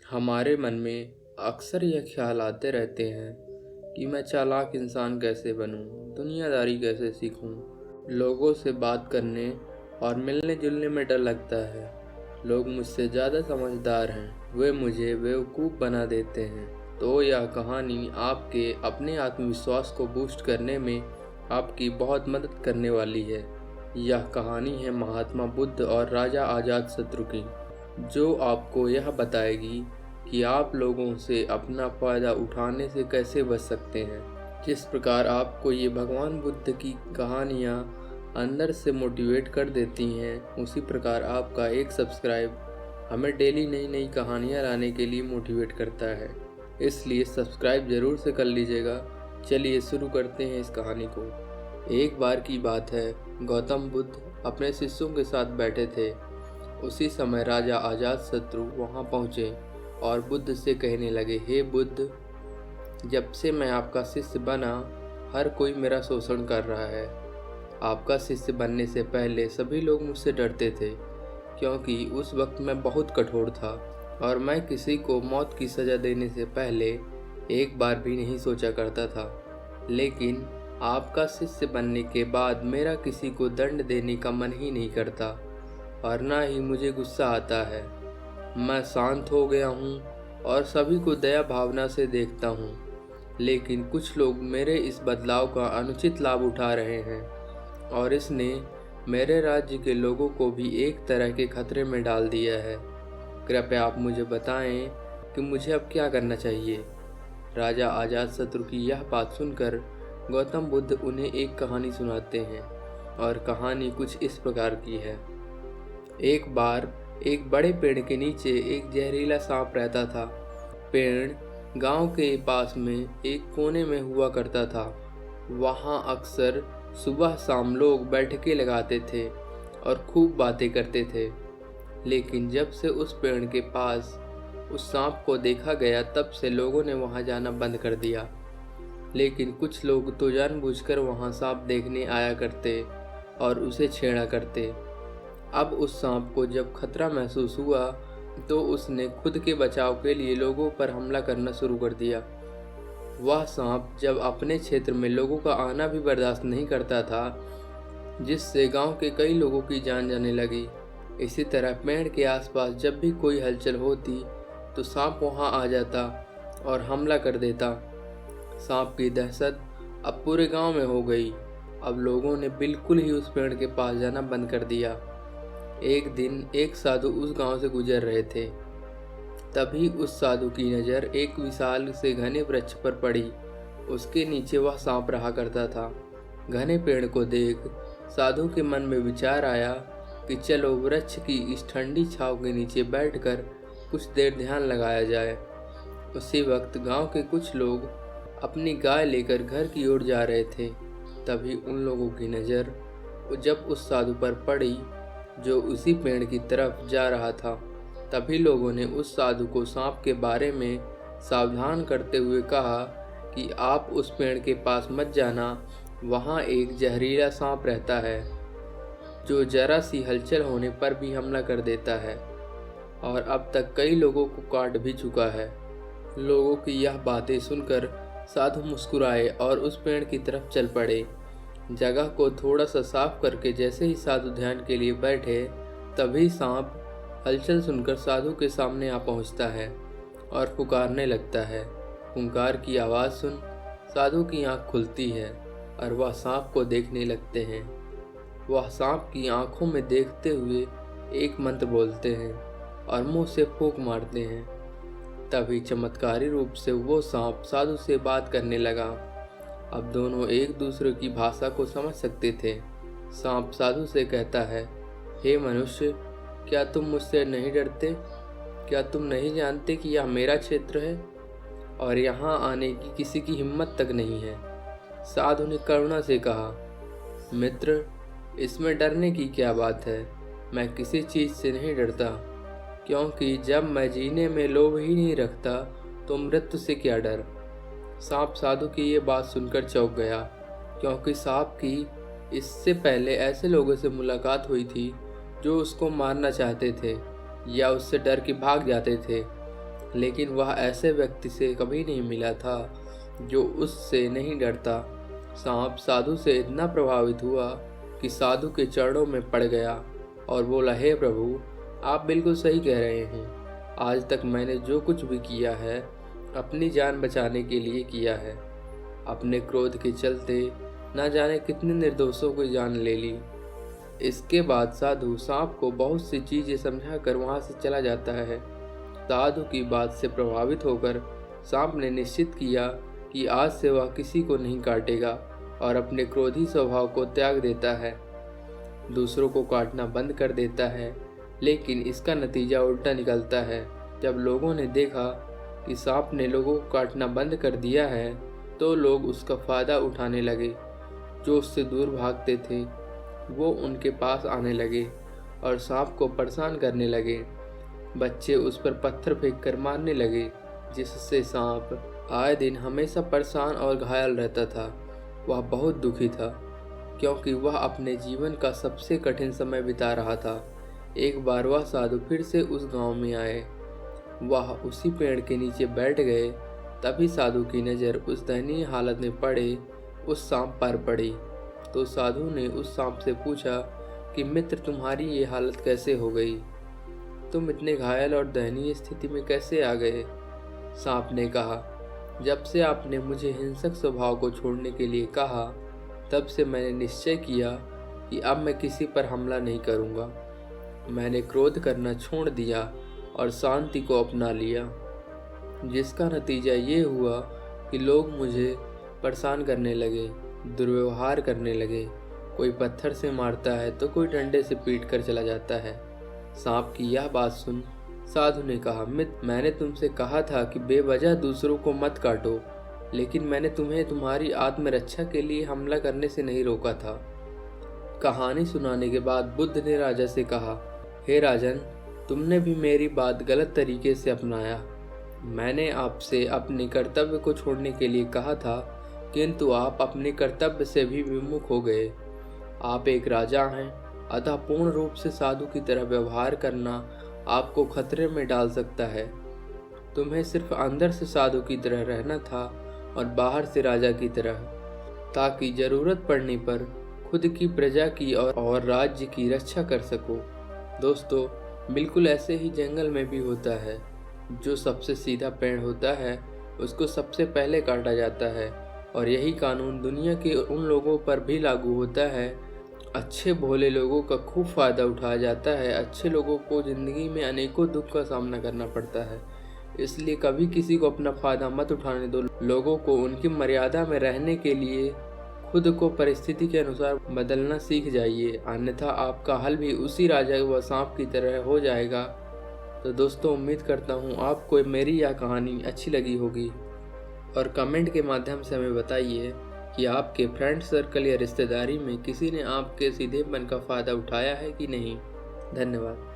हमारे मन में अक्सर यह ख्याल आते रहते हैं कि मैं चालाक इंसान कैसे बनूं, दुनियादारी कैसे सीखूं। लोगों से बात करने और मिलने जुलने में डर लगता है। लोग मुझसे ज़्यादा समझदार हैं, वे मुझे बेवकूफ़ बना देते हैं। तो यह कहानी आपके अपने आत्मविश्वास को बूस्ट करने में आपकी बहुत मदद करने वाली है। यह कहानी है महात्मा बुद्ध और राजा अजातशत्रु की, जो आपको यह बताएगी कि आप लोगों से अपना फ़ायदा उठाने से कैसे बच सकते हैं। जिस प्रकार आपको ये भगवान बुद्ध की कहानियाँ अंदर से मोटिवेट कर देती हैं, उसी प्रकार आपका एक सब्सक्राइब हमें डेली नई नई कहानियाँ लाने के लिए मोटिवेट करता है। इसलिए सब्सक्राइब ज़रूर से कर लीजिएगा। चलिए शुरू करते हैं इस कहानी को। एक बार की बात है, गौतम बुद्ध अपने शिष्यों के साथ बैठे थे। उसी समय राजा अजातशत्रु वहां पहुंचे और बुद्ध से कहने लगे, हे बुद्ध, जब से मैं आपका शिष्य बना, हर कोई मेरा शोषण कर रहा है। आपका शिष्य बनने से पहले सभी लोग मुझसे डरते थे, क्योंकि उस वक्त मैं बहुत कठोर था और मैं किसी को मौत की सज़ा देने से पहले एक बार भी नहीं सोचा करता था। लेकिन आपका शिष्य बनने के बाद मेरा किसी को दंड देने का मन ही नहीं करता और ना ही मुझे गुस्सा आता है। मैं शांत हो गया हूँ और सभी को दया भावना से देखता हूँ। लेकिन कुछ लोग मेरे इस बदलाव का अनुचित लाभ उठा रहे हैं और इसने मेरे राज्य के लोगों को भी एक तरह के खतरे में डाल दिया है। कृपया आप मुझे बताएं कि मुझे अब क्या करना चाहिए। राजा अजातशत्रु की यह बात सुनकर गौतम बुद्ध उन्हें एक कहानी सुनाते हैं और कहानी कुछ इस प्रकार की है। एक बार एक बड़े पेड़ के नीचे एक जहरीला सांप रहता था। पेड़ गांव के पास में एक कोने में हुआ करता था। वहां अक्सर सुबह शाम लोग बैठकें लगाते थे और खूब बातें करते थे। लेकिन जब से उस पेड़ के पास उस सांप को देखा गया, तब से लोगों ने वहां जाना बंद कर दिया। लेकिन कुछ लोग तो जानबूझकर वहां सांप देखने आया करते और उसे छेड़ा करते। अब उस सांप को जब खतरा महसूस हुआ, तो उसने खुद के बचाव के लिए लोगों पर हमला करना शुरू कर दिया। वह सांप जब अपने क्षेत्र में लोगों का आना भी बर्दाश्त नहीं करता था, जिससे गांव के कई लोगों की जान जाने लगी। इसी तरह पेड़ के आसपास जब भी कोई हलचल होती, तो सांप वहां आ जाता और हमला कर देता। सांप की दहशत अब पूरे गांव में हो गई। अब लोगों ने बिल्कुल ही उस पेड़ के पास जाना बंद कर दिया। एक दिन एक साधु उस गांव से गुजर रहे थे। तभी उस साधु की नज़र एक विशाल से घने वृक्ष पर पड़ी। उसके नीचे वह सांप रहा करता था। घने पेड़ को देख साधु के मन में विचार आया कि चलो वृक्ष की इस ठंडी छांव के नीचे बैठकर कुछ देर ध्यान लगाया जाए। उसी वक्त गांव के कुछ लोग अपनी गाय लेकर घर की ओर जा रहे थे। तभी उन लोगों की नज़र जब उस साधु पर पड़ी, जो उसी पेड़ की तरफ जा रहा था। तभी लोगों ने उस साधु को सांप के बारे में सावधान करते हुए कहा कि आप उस पेड़ के पास मत जाना, वहाँ एक जहरीला सांप रहता है जो जरा सी हलचल होने पर भी हमला कर देता है और अब तक कई लोगों को काट भी चुका है। लोगों की यह बातें सुनकर साधु मुस्कुराए और उस पेड़ की तरफ चल पड़े। जगह को थोड़ा सा साफ करके जैसे ही साधु ध्यान के लिए बैठे, तभी सांप हलचल सुनकर साधु के सामने आ पहुंचता है और पुकारने लगता है। पुकार की आवाज़ सुन साधु की आंख खुलती है और वह सांप को देखने लगते हैं। वह सांप की आंखों में देखते हुए एक मंत्र बोलते हैं और मुंह से फूंक मारते हैं। तभी चमत्कारी रूप से वो सांप साधु से बात करने लगा। अब दोनों एक दूसरे की भाषा को समझ सकते थे। सांप साधु से कहता है, हे मनुष्य, क्या तुम मुझसे नहीं डरते? क्या तुम नहीं जानते कि यह मेरा क्षेत्र है और यहाँ आने की किसी की हिम्मत तक नहीं है? साधु ने करुणा से कहा, मित्र, इसमें डरने की क्या बात है? मैं किसी चीज़ से नहीं डरता, क्योंकि जब मैं जीने में लोभ ही नहीं रखता, तो मृत्यु से क्या डर। सांप साधु की ये बात सुनकर चौंक गया, क्योंकि सांप की इससे पहले ऐसे लोगों से मुलाकात हुई थी जो उसको मारना चाहते थे या उससे डर के भाग जाते थे। लेकिन वह ऐसे व्यक्ति से कभी नहीं मिला था जो उससे नहीं डरता। सांप साधु से इतना प्रभावित हुआ कि साधु के चरणों में पड़ गया और बोला, हे प्रभु, आप बिल्कुल सही कह रहे हैं। आज तक मैंने जो कुछ भी किया है अपनी जान बचाने के लिए किया है। अपने क्रोध के चलते न जाने कितने निर्दोषों की जान ले ली। इसके बाद साधु सांप को बहुत सी चीजें समझाकर वहां से चला जाता है। साधु की बात से प्रभावित होकर सांप ने निश्चित किया कि आज से वह किसी को नहीं काटेगा और अपने क्रोधी स्वभाव को त्याग देता है, दूसरों को काटना बंद कर देता है। लेकिन इसका नतीजा उल्टा निकलता है। जब लोगों ने देखा कि सांप ने लोगों को काटना बंद कर दिया है तो लोग उसका फायदा उठाने लगे। जो उससे दूर भागते थे वो उनके पास आने लगे और सांप को परेशान करने लगे। बच्चे उस पर पत्थर फेंक कर मारने लगे, जिससे सांप आए दिन हमेशा परेशान और घायल रहता था। वह बहुत दुखी था क्योंकि वह अपने जीवन का सबसे कठिन समय बिता रहा था। एक बार वह साधु फिर से उस गांव में आए। वह उसी पेड़ के नीचे बैठ गए। तभी साधु की नज़र उस दयनीय हालत में पड़े उस सांप पर पड़ी। तो साधु ने उस सांप से पूछा कि मित्र, तुम्हारी ये हालत कैसे हो गई? तुम इतने घायल और दयनीय स्थिति में कैसे आ गए? सांप ने कहा, जब से आपने मुझे हिंसक स्वभाव को छोड़ने के लिए कहा तब से मैंने निश्चय किया कि अब मैं किसी पर हमला नहीं करूँगा। मैंने क्रोध करना छोड़ दिया और शांति को अपना लिया, जिसका नतीजा ये हुआ कि लोग मुझे परेशान करने लगे, दुर्व्यवहार करने लगे। कोई पत्थर से मारता है तो कोई डंडे से पीट कर चला जाता है। सांप की यह बात सुन साधु ने कहा, मित्र, मैंने तुमसे कहा था कि बेवजह दूसरों को मत काटो, लेकिन मैंने तुम्हें तुम्हारी आत्मरक्षा के लिए हमला करने से नहीं रोका था। कहानी सुनाने के बाद बुद्ध ने राजा से कहा, हे राजन, तुमने भी मेरी बात गलत तरीके से अपनाया। मैंने आपसे अपने कर्तव्य को छोड़ने के लिए कहा था, किंतु आप अपने कर्तव्य से भी विमुख हो गए। आप एक राजा हैं, अतः पूर्ण रूप से साधु की तरह व्यवहार करना आपको खतरे में डाल सकता है। तुम्हें सिर्फ अंदर से साधु की तरह रहना था और बाहर से राजा की तरह, ताकि जरूरत पड़ने पर खुद की प्रजा की और राज्य की रक्षा कर सको। दोस्तों, बिल्कुल ऐसे ही जंगल में भी होता है। जो सबसे सीधा पेड़ होता है उसको सबसे पहले काटा जाता है, और यही कानून दुनिया के उन लोगों पर भी लागू होता है। अच्छे भोले लोगों का खूब फायदा उठाया जाता है। अच्छे लोगों को जिंदगी में अनेकों दुख का सामना करना पड़ता है, इसलिए कभी किसी को अपना फायदा मत उठाने दो। लोगों को उनकी मर्यादा में रहने के लिए खुद को परिस्थिति के अनुसार बदलना सीख जाइए, अन्यथा आपका हल भी उसी राजा व सांप की तरह हो जाएगा। तो दोस्तों, उम्मीद करता हूँ आपको मेरी यह कहानी अच्छी लगी होगी, और कमेंट के माध्यम से हमें बताइए कि आपके फ्रेंड सर्कल या रिश्तेदारी में किसी ने आपके सीधेपन का फ़ायदा उठाया है कि नहीं। धन्यवाद।